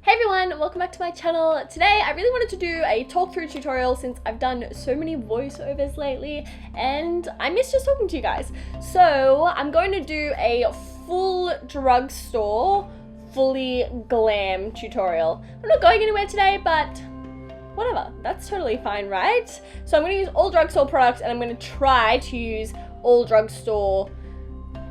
Hey everyone, welcome back to my channel. Today I really wanted to do a talk through tutorial since I've done so many voiceovers lately and I miss just talking to you guys. So I'm going to do a full drugstore, fully glam tutorial. I'm not going anywhere today, but whatever, that's totally fine, right? So I'm going to use all drugstore products and I'm going to try to use all drugstore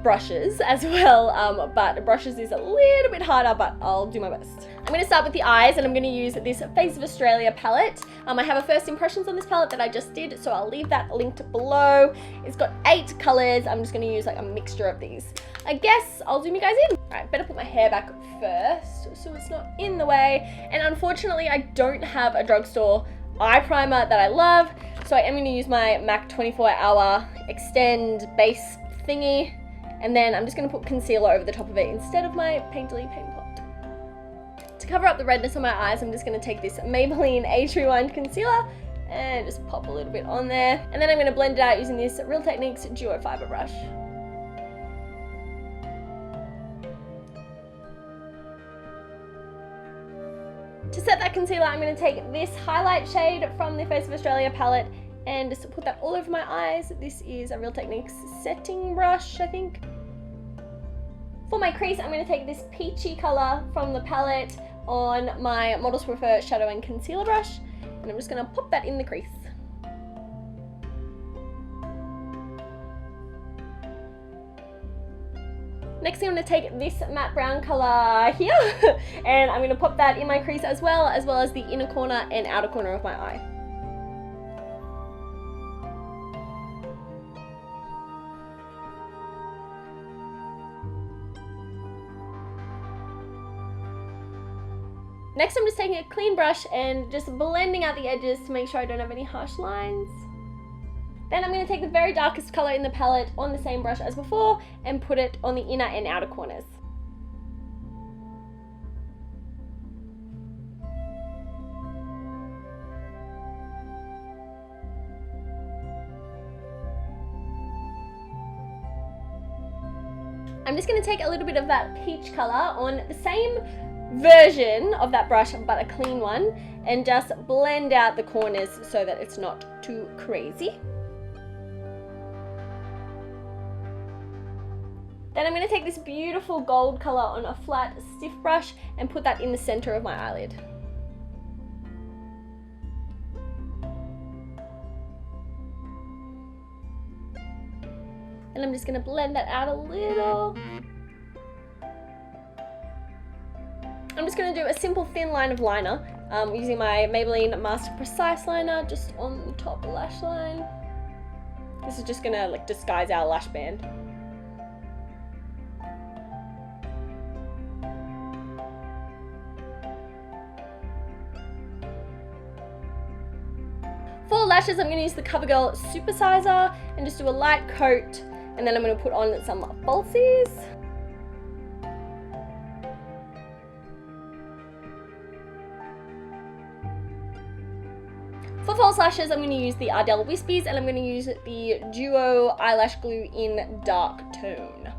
brushes as well, but brushes is a little bit harder, but I'll do my best. I'm going to start with the eyes and I'm going to use this Face of Australia palette. I have a first impressions on this palette that I just did, so I'll leave that linked below. It's got 8 colors. I'm just going to use like a mixture of these. I guess I'll zoom you guys in. Alright, better put my hair back first so it's not in the way. And unfortunately I don't have a drugstore eye primer that I love, so I am going to use my MAC 24-hour extend base thingy. And then I'm just going to put concealer over the top of it instead of my Painterly Paint Pot. To cover up the redness on my eyes, I'm just going to take this Maybelline Age Rewind Concealer and just pop a little bit on there. And then I'm going to blend it out using this Real Techniques Duo Fiber brush. To set that concealer, I'm going to take this highlight shade from the Face of Australia palette and just put that all over my eyes. This is a Real Techniques setting brush, I think. For my crease, I'm going to take this peachy colour from the palette on my Models Prefer Shadow and Concealer brush, and I'm just going to pop that in the crease. Next thing, I'm going to take this matte brown colour here, and I'm going to pop that in my crease as well as the inner corner and outer corner of my eye. Next, I'm just taking a clean brush and just blending out the edges to make sure I don't have any harsh lines. Then I'm going to take the very darkest colour in the palette on the same brush as before and put it on the inner and outer corners. I'm just going to take a little bit of that peach colour on the same version of that brush, but a clean one, and just blend out the corners so that it's not too crazy. Then I'm going to take this beautiful gold colour on a flat, stiff brush and put that in the centre of my eyelid. And I'm just going to blend that out a little. I'm just going to do a simple thin line of liner using my Maybelline Master Precise Liner just on the top lash line. This is just going to like disguise our lash band. For lashes, I'm going to use the Covergirl Supersizer and just do a light coat, and then I'm going to put on some falsies. For false lashes, I'm going to use the Ardel Wispies and I'm going to use the Duo Eyelash Glue in Dark Tone.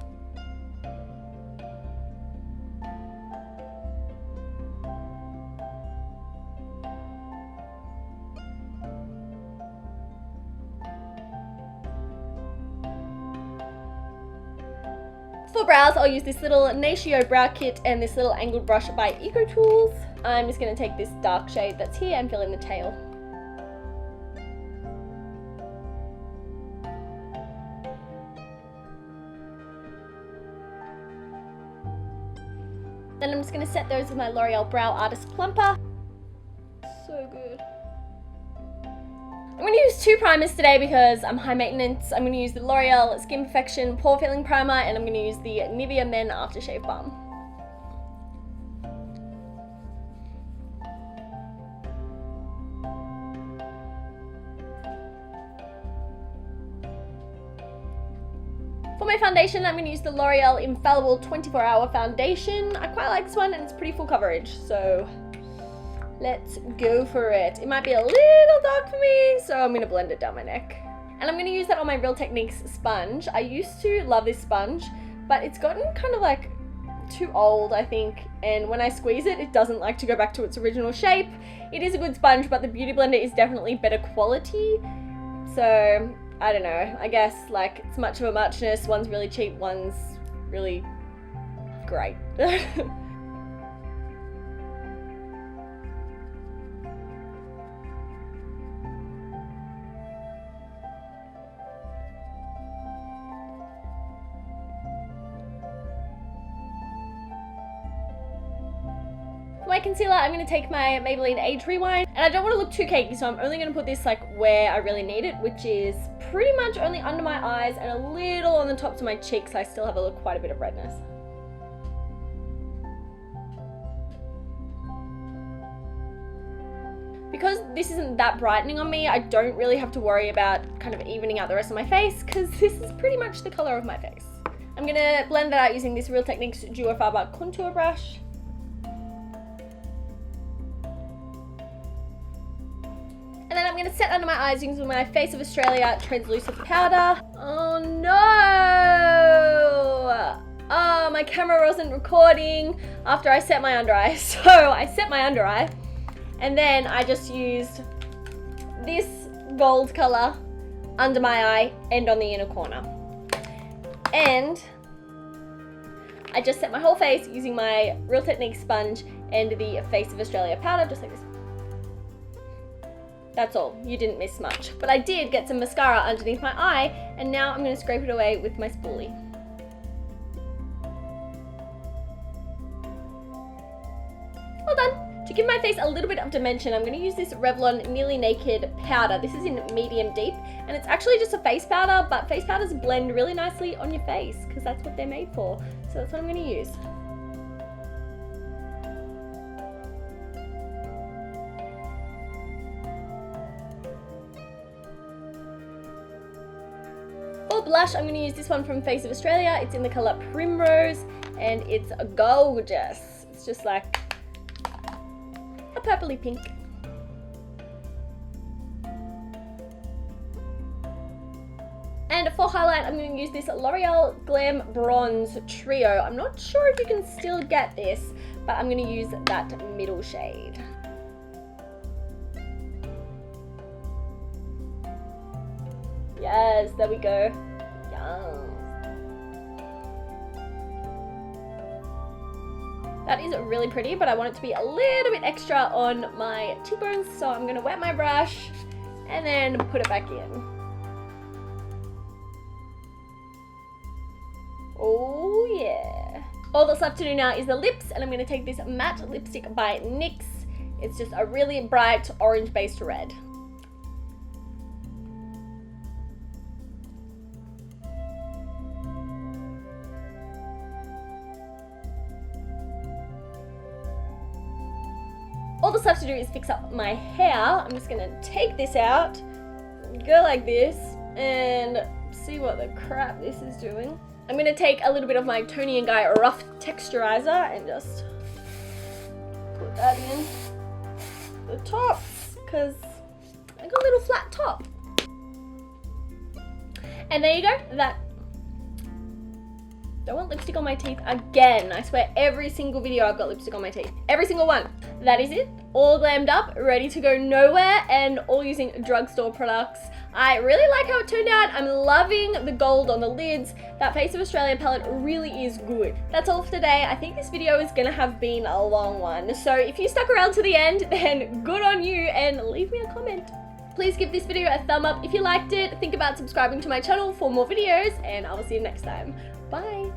For brows, I'll use this little Natio brow kit and this little angled brush by Eco Tools. I'm just going to take this dark shade that's here and fill in the tail. Then I'm just going to set those with my L'Oreal Brow Artist Plumper. So good. I'm going to use 2 primers today because I'm high maintenance. I'm going to use the L'Oreal Skin Perfection Pore Filling Primer and I'm going to use the Nivea Men Aftershave Balm. For my foundation, I'm going to use the L'Oreal Infallible 24-Hour Foundation. I quite like this one and it's pretty full coverage, so let's go for it. It might be a little dark for me, so I'm going to blend it down my neck. And I'm going to use that on my Real Techniques sponge. I used to love this sponge, but it's gotten kind of like too old, I think, and when I squeeze it, it doesn't like to go back to its original shape. It is a good sponge, but the Beauty Blender is definitely better quality. So, I don't know, I guess, like, it's much of a muchness. One's really cheap, one's really great. For my concealer, I'm going to take my Maybelline Age Rewind, and I don't want to look too cakey, so I'm only going to put this like where I really need it, which is pretty much only under my eyes and a little on the tops of my cheeks. I still have quite a bit of redness. Because this isn't that brightening on me, I don't really have to worry about kind of evening out the rest of my face, because this is pretty much the color of my face. I'm going to blend that out using this Real Techniques Duo Fiber contour brush. And then I'm going to set under my eyes using my Face of Australia translucent powder. Oh no! Oh, my camera wasn't recording after I set my under eye. So I set my under eye, and then I just used this gold color under my eye and on the inner corner. And I just set my whole face using my Real Techniques sponge and the Face of Australia powder, just like this. That's all, you didn't miss much. But I did get some mascara underneath my eye, and now I'm going to scrape it away with my spoolie. All done. To give my face a little bit of dimension, I'm going to use this Revlon Nearly Naked powder. This is in medium deep, and it's actually just a face powder, but face powders blend really nicely on your face, because that's what they're made for. So that's what I'm going to use. For blush, I'm going to use this one from Face of Australia. It's in the colour Primrose, and it's gorgeous. It's just like a purpley pink. And for highlight, I'm going to use this L'Oreal Glam Bronze Trio. I'm not sure if you can still get this, but I'm going to use that middle shade. Yes, there we go. Yum. That is really pretty, but I want it to be a little bit extra on my cheekbones, so I'm going to wet my brush and then put it back in. Oh yeah. All that's left to do now is the lips, and I'm going to take this matte lipstick by NYX. It's just a really bright orange-based red. All that's left to do is fix up my hair. I'm just going to take this out, go like this, and see what the crap this is doing. I'm going to take a little bit of my Toni & Guy Rough Texturizer and just put that in the tops, because I got a little flat top. And there you go. Don't want lipstick on my teeth again. I swear every single video I've got lipstick on my teeth. Every single one. That is it. All glammed up, ready to go nowhere, and all using Drugstore products. I really like how it turned out. I'm loving the gold on the lids. That Face of Australia palette really is good. That's all for today. I think this video is gonna have been a long one. So if you stuck around to the end, then good on you, and leave me a comment. Please give this video a thumb up if you liked it. Think about subscribing to my channel for more videos, and I will see you next time. Bye.